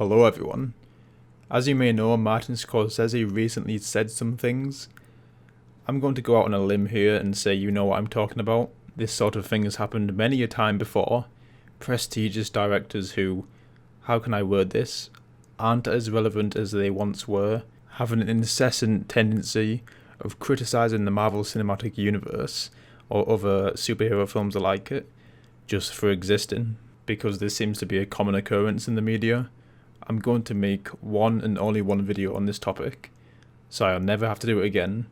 Hello everyone. As you may know, Martin Scorsese recently said some things. I'm going to go out on a limb here and say you know what I'm talking about. This sort of thing has happened many a time before. Prestigious directors who, how can I word this, aren't as relevant as they once were, have an incessant tendency of criticising the Marvel Cinematic Universe or other superhero films like it, just for existing, because this seems to be a common occurrence in the media. I'm going to make one and only one video on this topic, so I'll never have to do it again,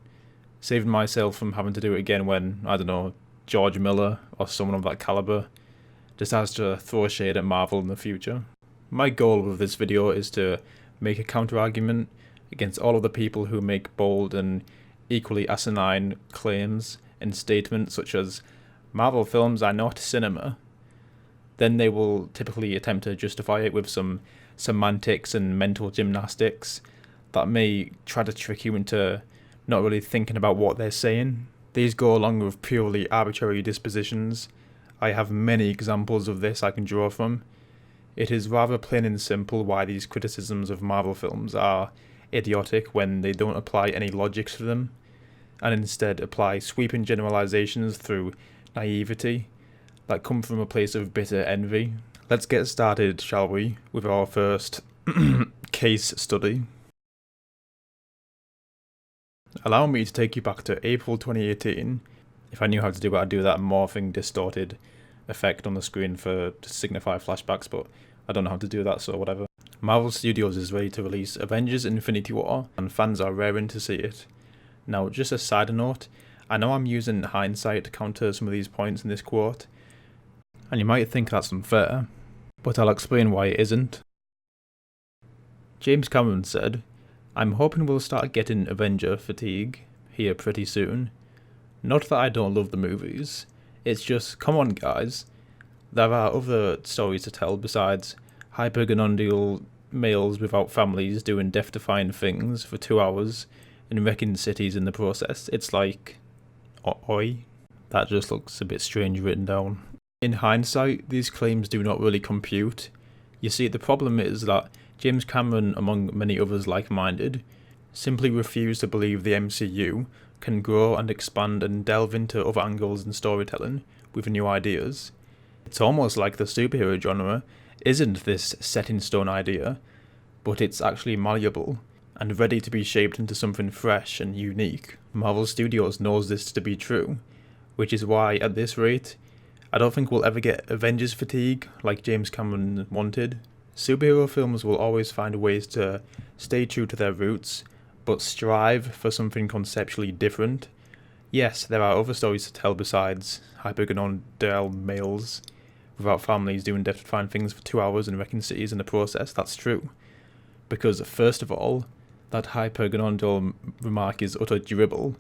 saving myself from having to do it again when, I don't know, George Miller or someone of that caliber decides to throw shade at Marvel in the future. My goal with this video is to make a counter-argument against all of the people who make bold and equally asinine claims and statements such as, Marvel films are not cinema. Then they will typically attempt to justify it with some semantics and mental gymnastics that may try to trick you into not really thinking about what they're saying. These go along with purely arbitrary dispositions. I have many examples of this I can draw from. It is rather plain and simple why these criticisms of Marvel films are idiotic when they don't apply any logic to them, and instead apply sweeping generalizations through naivety that come from a place of bitter envy. Let's get started, shall we, with our first case study. Allow me to take you back to April 2018. If I knew how to do it, I'd do that morphing, distorted effect on the screen to signify flashbacks, but I don't know how to do that, so whatever. Marvel Studios is ready to release Avengers Infinity War, and fans are raring to see it. Now, just a side note, I know I'm using hindsight to counter some of these points in this quote, and you might think that's unfair, but I'll explain why it isn't. James Cameron said, I'm hoping we'll start getting Avenger fatigue here pretty soon. Not that I don't love the movies, it's just, come on guys, there are other stories to tell besides hypergonadal males without families doing death-defying things for 2 hours and wrecking cities in the process. It's like, oi? That just looks a bit strange written down. In hindsight, these claims do not really compute. You see, the problem is that James Cameron, among many others like-minded, simply refuse to believe the MCU can grow and expand and delve into other angles in storytelling with new ideas. It's almost like the superhero genre isn't this set-in-stone idea, but it's actually malleable and ready to be shaped into something fresh and unique. Marvel Studios knows this to be true, which is why, at this rate, I don't think we'll ever get Avengers fatigue like James Cameron wanted. Superhero films will always find ways to stay true to their roots, but strive for something conceptually different. Yes, there are other stories to tell besides hypergonadal males without families doing death-defying things for 2 hours and wrecking cities in the process. That's true. Because, first of all, that hypergonadal remark is utter dribble.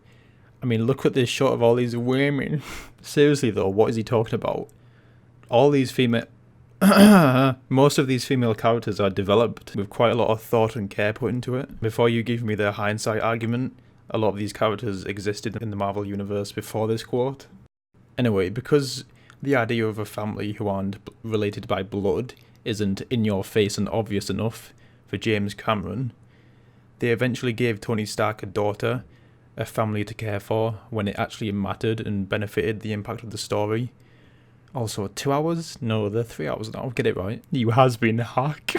I mean, look at this shot of all these women. Seriously though, what is he talking about? All these female... Most of these female characters are developed with quite a lot of thought and care put into it. Before you give me the hindsight argument, a lot of these characters existed in the Marvel universe before this quote. Anyway, because the idea of a family who aren't related by blood isn't in your face and obvious enough for James Cameron, they eventually gave Tony Stark a daughter, a family to care for, when it actually mattered and benefited the impact of the story. Also, 2 hours? No, they're 3 hours now, get it right. You has been hack.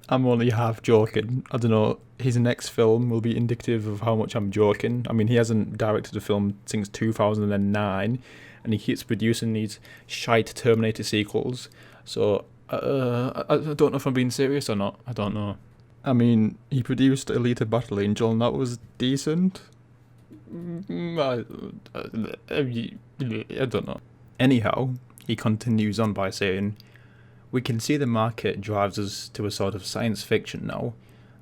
I'm only half joking. I don't know, his next film will be indicative of how much I'm joking. I mean, he hasn't directed a film since 2009, and he keeps producing these shite Terminator sequels, so I don't know if I'm being serious or not. I don't know. I mean, he produced Alita Battle Angel, and that was decent. I don't know. Anyhow, he continues on by saying, we can see the market drives us to a sort of science fiction now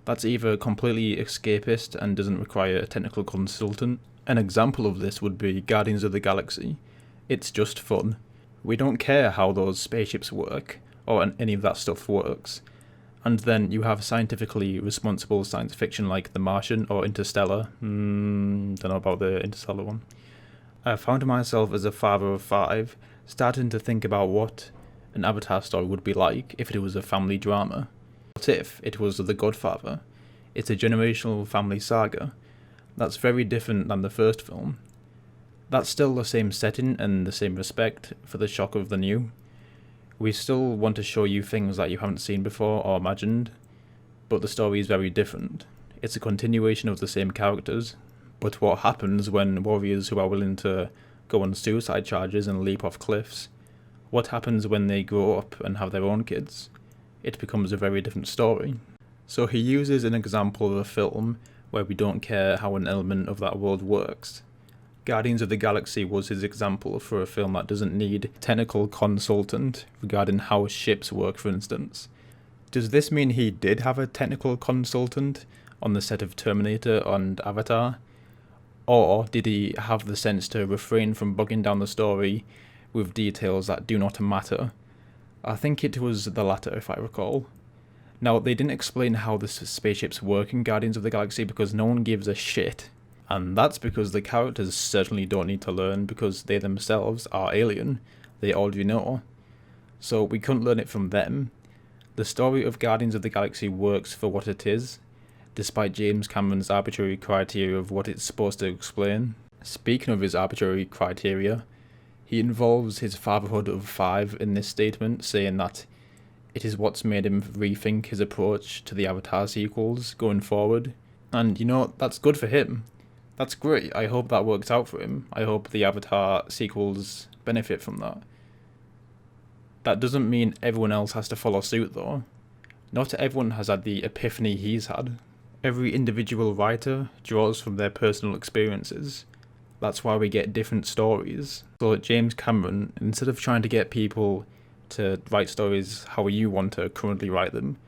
that's either completely escapist and doesn't require a technical consultant. An example of this would be Guardians of the Galaxy. It's just fun. We don't care how those spaceships work, or any of that stuff works. And then you have scientifically responsible science fiction like The Martian or Interstellar. Don't know about the Interstellar one. I found myself as a father of 5 starting to think about what, an Avatar story would be like if it was a family drama. What if it was The Godfather? It's a generational family saga. That's very different than the first film. That's still the same setting and the same respect for the shock of the new. We still want to show you things that you haven't seen before or imagined, but the story is very different. It's a continuation of the same characters, but what happens when warriors who are willing to go on suicide charges and leap off cliffs, what happens when they grow up and have their own kids? It becomes a very different story. So he uses an example of a film where we don't care how an element of that world works. Guardians of the Galaxy was his example for a film that doesn't need a technical consultant regarding how ships work, for instance. Does this mean he did have a technical consultant on the set of Terminator and Avatar? Or did he have the sense to refrain from bogging down the story with details that do not matter? I think it was the latter, if I recall. Now, they didn't explain how the spaceships work in Guardians of the Galaxy because no one gives a shit. And that's because the characters certainly don't need to learn because they themselves are alien. They already know. So we couldn't learn it from them. The story of Guardians of the Galaxy works for what it is, despite James Cameron's arbitrary criteria of what it's supposed to explain. Speaking of his arbitrary criteria, he involves his fatherhood of 5 in this statement, saying that it is what's made him rethink his approach to the Avatar sequels going forward. And you know, that's good for him. That's great. I hope that works out for him. I hope the Avatar sequels benefit from that. That doesn't mean everyone else has to follow suit though. Not everyone has had the epiphany he's had. Every individual writer draws from their personal experiences. That's why we get different stories. So James Cameron, instead of trying to get people to write stories how you want to currently write them,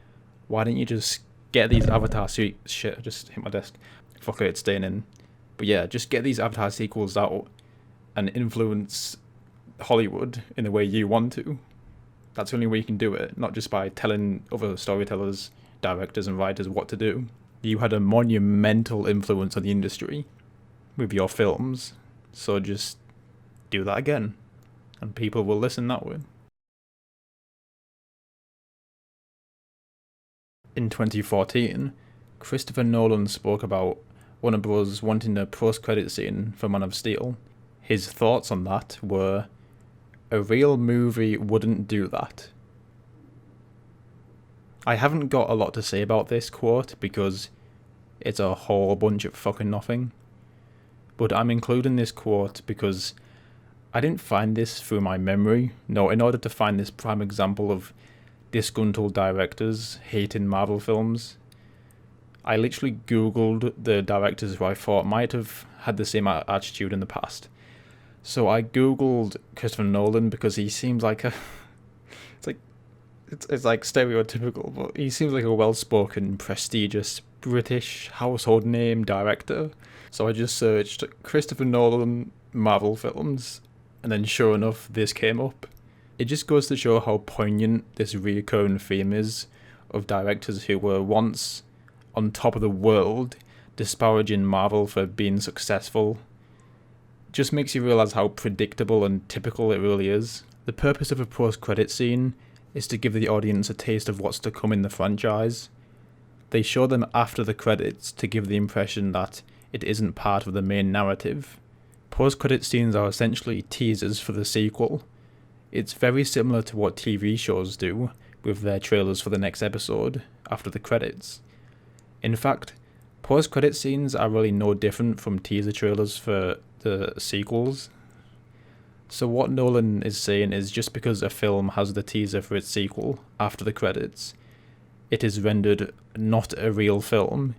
why don't you just get these Avatar shit, I just hit my desk. Fuck it, it's staying in. But yeah, just get these Avatar sequels out and influence Hollywood in the way you want to. That's the only way you can do it, not just by telling other storytellers, directors and writers what to do. You had a monumental influence on the industry with your films, so just do that again, and people will listen that way. In 2014, Christopher Nolan spoke about Warner Bros. Wanting a post-credit scene for Man of Steel. His thoughts on that were, a real movie wouldn't do that. I haven't got a lot to say about this quote because it's a whole bunch of fucking nothing. But I'm including this quote because I didn't find this through my memory. No, in order to find this prime example of disgruntled directors hating Marvel films, I literally googled the directors who I thought might have had the same attitude in the past. So I googled Christopher Nolan because he seems like a... It's like stereotypical, but he seems like a well-spoken, prestigious, British household name director. So I just searched Christopher Nolan Marvel films, and then sure enough, this came up. It just goes to show how poignant this recurring theme is of directors who were once on top of the world, disparaging Marvel for being successful. Just makes you realise how predictable and typical it really is. The purpose of a post-credit scene is to give the audience a taste of what's to come in the franchise. They show them after the credits to give the impression that it isn't part of the main narrative. Post-credit scenes are essentially teasers for the sequel. It's very similar to what TV shows do with their trailers for the next episode after the credits. In fact, post-credit scenes are really no different from teaser trailers for the sequels. So what Nolan is saying is just because a film has the teaser for its sequel after the credits, it is rendered not a real film.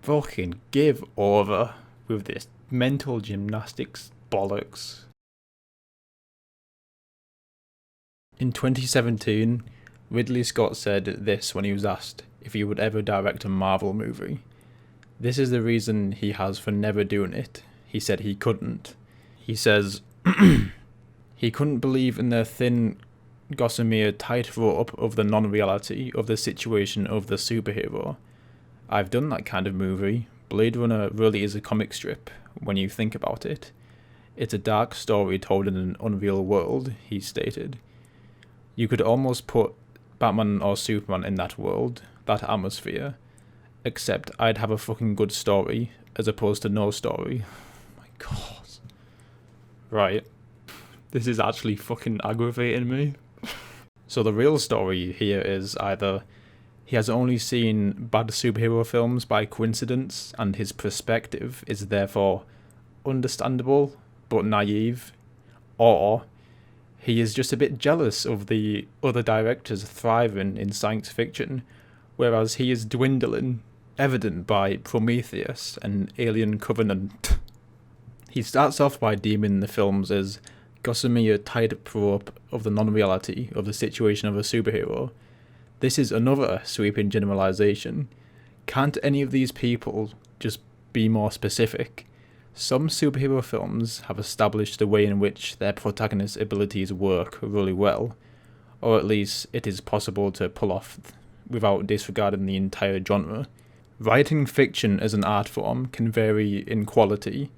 Fucking give over with this mental gymnastics bollocks. In 2017, Ridley Scott said this when he was asked if he would ever direct a Marvel movie. This is the reason he has for never doing it. He said he couldn't. He says, he couldn't believe in the thin, gossamer tightrope of the non-reality of the situation of the superhero. I've done that kind of movie. Blade Runner really is a comic strip, when you think about it. It's a dark story told in an unreal world, he stated. You could almost put Batman or Superman in that world, that atmosphere, except I'd have a fucking good story as opposed to no story. Oh my god. Right. This is actually fucking aggravating me. So the real story here is either he has only seen bad superhero films by coincidence and his perspective is therefore understandable but naive, or he is just a bit jealous of the other directors thriving in science fiction, whereas he is dwindling, evident by Prometheus and Alien Covenant. He starts off by deeming the films as gossamer tightrope of the non-reality of the situation of a superhero. This is another sweeping generalization. Can't any of these people just be more specific? Some superhero films have established the way in which their protagonist's abilities work really well, or at least it is possible to pull off without disregarding the entire genre. Writing fiction as an art form can vary in quality.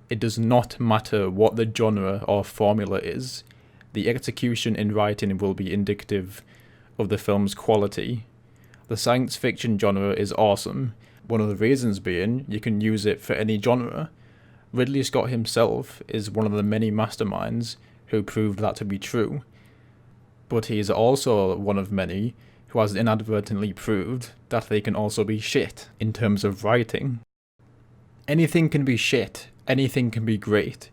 It does not matter what the genre or formula is. The execution in writing will be indicative of the film's quality. The science fiction genre is awesome, one of the reasons being you can use it for any genre. Ridley Scott himself is one of the many masterminds who proved that to be true, but he is also one of many who has inadvertently proved that they can also be shit in terms of writing. Anything can be shit, anything can be great.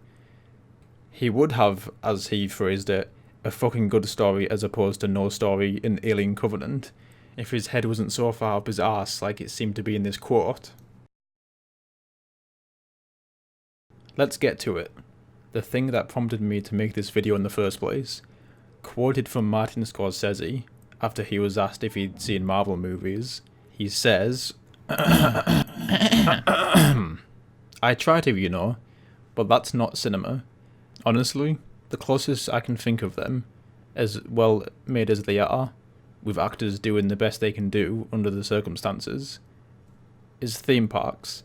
He would have, as he phrased it, a fucking good story as opposed to no story in Alien Covenant, if his head wasn't so far up his arse like it seemed to be in this quote. Let's get to it. The thing that prompted me to make this video in the first place. Quoted from Martin Scorsese, after he was asked if he'd seen Marvel movies, he says, I try to, you know, but that's not cinema. Honestly, the closest I can think of them, as well made as they are, with actors doing the best they can do under the circumstances, is theme parks.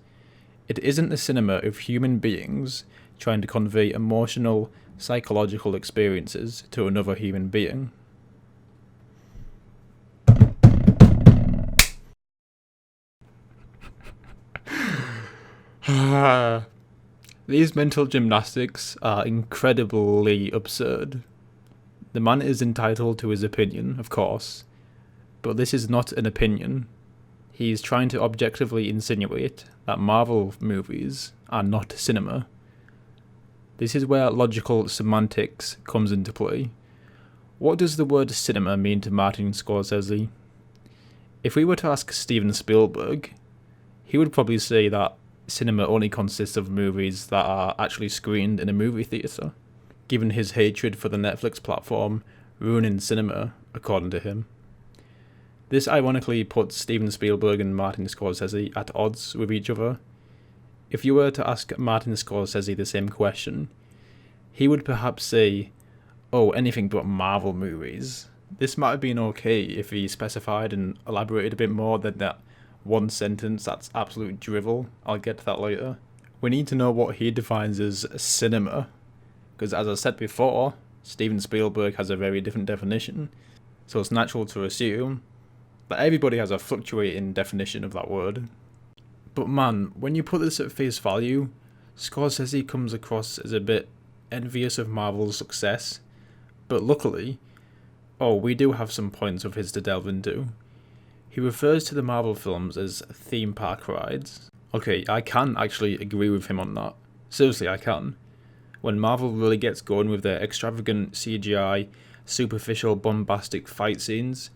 It isn't the cinema of human beings trying to convey emotional, psychological experiences to another human being. These mental gymnastics are incredibly absurd. The man is entitled to his opinion, of course, but this is not an opinion. He is trying to objectively insinuate that Marvel movies are not cinema. This is where logical semantics comes into play. What does the word cinema mean to Martin Scorsese? If we were to ask Steven Spielberg, he would probably say that cinema only consists of movies that are actually screened in a movie theatre, given his hatred for the Netflix platform ruining cinema, according to him. This ironically puts Steven Spielberg and Martin Scorsese at odds with each other. If you were to ask Martin Scorsese the same question, he would perhaps say, oh, anything but Marvel movies. This might have been okay if he specified and elaborated a bit more than that one sentence that's absolute drivel. I'll get to that later. We need to know what he defines as cinema, because as I said before, Steven Spielberg has a very different definition, so it's natural to assume that everybody has a fluctuating definition of that word. But man, when you put this at face value, Scorsese comes across as a bit envious of Marvel's success, but luckily, we do have some points of his to delve into. He refers to the Marvel films as theme park rides. Okay, I can actually agree with him on that. Seriously, I can. When Marvel really gets going with their extravagant CGI, superficial, bombastic fight scenes,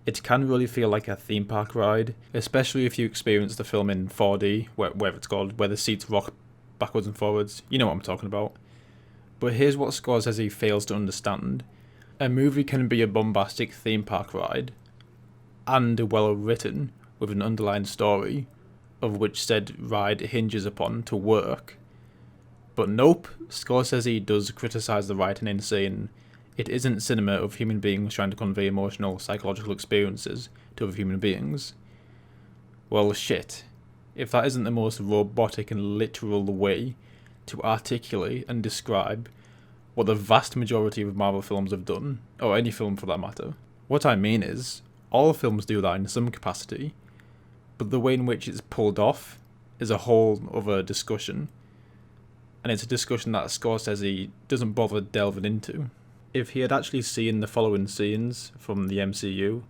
it can really feel like a theme park ride, especially if you experience the film in 4D, whatever it's called, where the seats rock backwards and forwards. You know what I'm talking about. But here's what Scorsese fails to understand. A movie can be a bombastic theme park ride, and well written, with an underlying story, of which said ride hinges upon to work. But nope, Scorsese does criticise the writing in saying it isn't cinema of human beings trying to convey emotional, psychological experiences to other human beings. Well, shit. If that isn't the most robotic and literal way to articulate and describe what the vast majority of Marvel films have done, or any film for that matter. What I mean is, all films do that in some capacity, but the way in which it's pulled off is a whole other discussion, and it's a discussion that Scorsese doesn't bother delving into. If he had actually seen the following scenes from the MCU,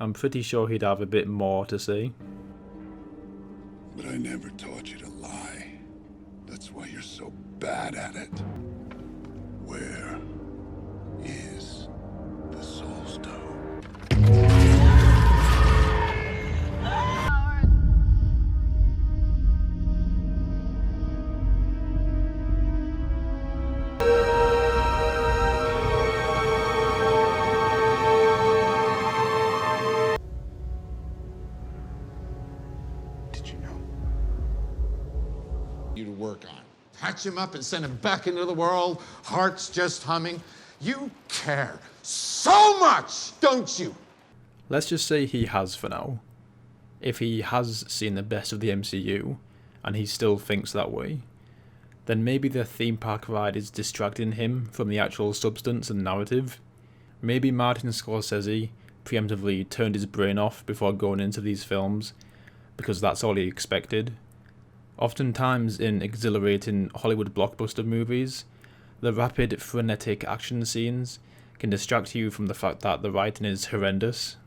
I'm pretty sure he'd have a bit more to say. But I never taught you to lie. That's why you're so bad at it. Where is the Soul Stone? You to work on. Patch him up and send him back into the world, hearts just humming. You care so much, don't you? Let's just say he has for now. If he has seen the best of the MCU, and he still thinks that way, then maybe the theme park ride is distracting him from the actual substance and narrative. Maybe Martin Scorsese preemptively turned his brain off before going into these films, because that's all he expected. Oftentimes in exhilarating Hollywood blockbuster movies, the rapid, frenetic action scenes can distract you from the fact that the writing is horrendous.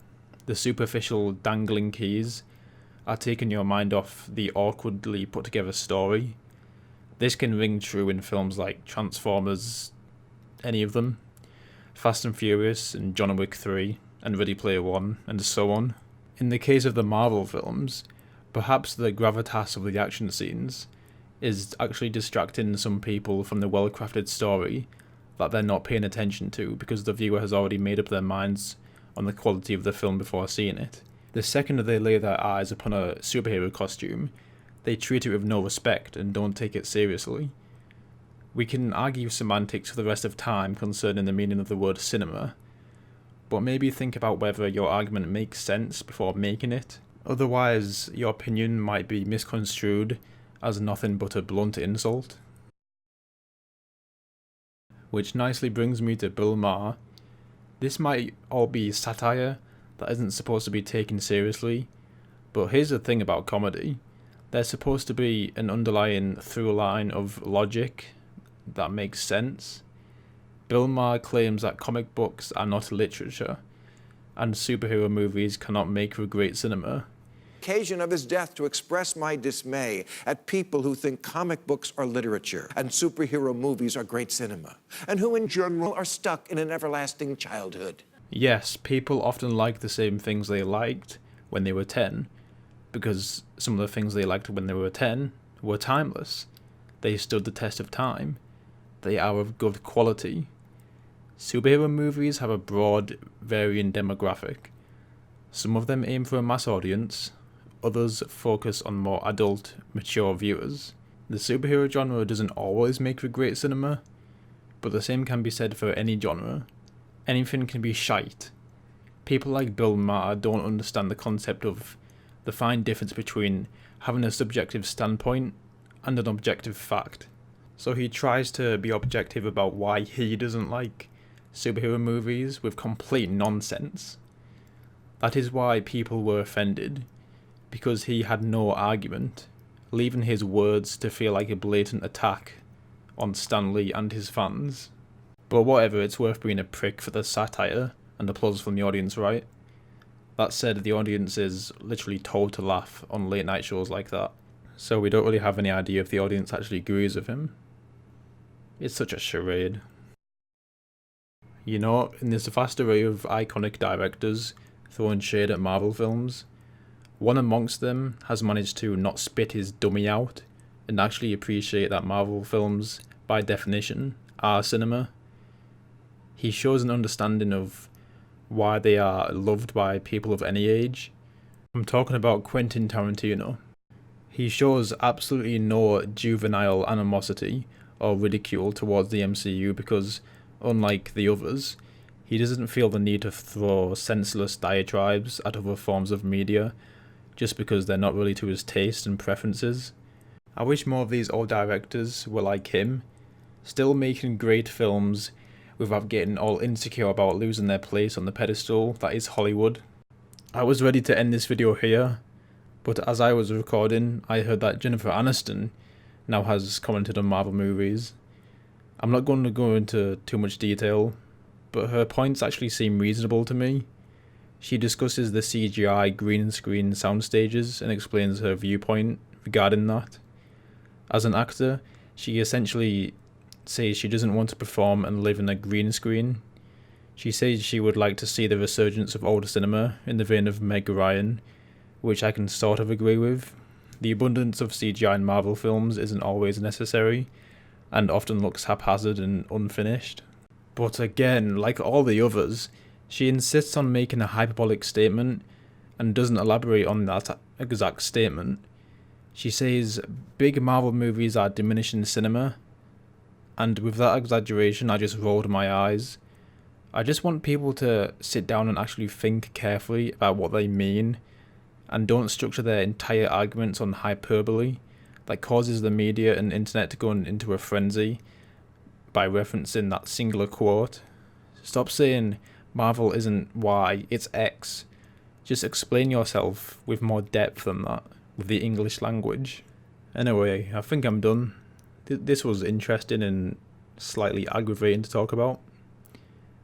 The superficial, dangling keys are taking your mind off the awkwardly put together story. This can ring true in films like Transformers, any of them, Fast and Furious, and John Wick 3, and Ready Player One, and so on. In the case of the Marvel films, perhaps the gravitas of the action scenes is actually distracting some people from the well-crafted story that they're not paying attention to because the viewer has already made up their minds on the quality of the film before seeing it. The second they lay their eyes upon a superhero costume, they treat it with no respect and don't take it seriously. We can argue semantics for the rest of time concerning the meaning of the word cinema, but maybe think about whether your argument makes sense before making it. Otherwise, your opinion might be misconstrued as nothing but a blunt insult. Which nicely brings me to Bill Maher. This might all be satire that isn't supposed to be taken seriously, but here's the thing about comedy. There's supposed to be an underlying through line of logic that makes sense. Bill Maher claims that comic books are not literature, and superhero movies cannot make for great cinema. Occasion of his death to express my dismay at people who think comic books are literature and superhero movies are great cinema, and who in general are stuck in an everlasting childhood. Yes, people often like the same things they liked when they were 10, because some of the things they liked when they were 10 were timeless. They stood the test of time. They are of good quality. Superhero movies have a broad, varying demographic. Some of them aim for a mass audience, others focus on more adult, mature viewers. The superhero genre doesn't always make for great cinema, but the same can be said for any genre. Anything can be shite. People like Bill Maher don't understand the concept of the fine difference between having a subjective standpoint and an objective fact. So he tries to be objective about why he doesn't like superhero movies with complete nonsense. That is why people were offended, because he had no argument, leaving his words to feel like a blatant attack on Stan Lee and his fans. But whatever, it's worth being a prick for the satire and applause from the audience, right? That said, the audience is literally told to laugh on late night shows like that, so we don't really have any idea if the audience actually agrees with him. It's such a charade. You know, in this vast array of iconic directors throwing shade at Marvel films, one amongst them has managed to not spit his dummy out and actually appreciate that Marvel films, by definition, are cinema. He shows an understanding of why they are loved by people of any age. I'm talking about Quentin Tarantino. He shows absolutely no juvenile animosity or ridicule towards the MCU because, unlike the others, he doesn't feel the need to throw senseless diatribes at other forms of media just because they're not really to his taste and preferences. I wish more of these old directors were like him still making great films without getting all insecure about losing their place on the pedestal that is Hollywood. I was ready to end this video here, but as I was recording, I heard that Jennifer Aniston now has commented on Marvel movies. I'm not going to go into too much detail, but her points actually seem reasonable to me. She discusses the CGI green screen sound stages and explains her viewpoint regarding that. As an actor, she essentially says she doesn't want to perform and live in a green screen. She says she would like to see the resurgence of older cinema in the vein of Meg Ryan, which I can sort of agree with. The abundance of CGI in Marvel films isn't always necessary, and often looks haphazard and unfinished. But again, like all the others, she insists on making a hyperbolic statement and doesn't elaborate on that exact statement. She says big Marvel movies are diminishing cinema, and with that exaggeration I just rolled my eyes. I just want people to sit down and actually think carefully about what they mean, and don't structure their entire arguments on hyperbole that causes the media and internet to go into a frenzy by referencing that singular quote. Stop saying Marvel isn't Y, it's X. Just explain yourself with more depth than that, with the English language. Anyway, I think I'm done. This was interesting and slightly aggravating to talk about.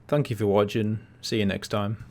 Thank you for watching. See you next time.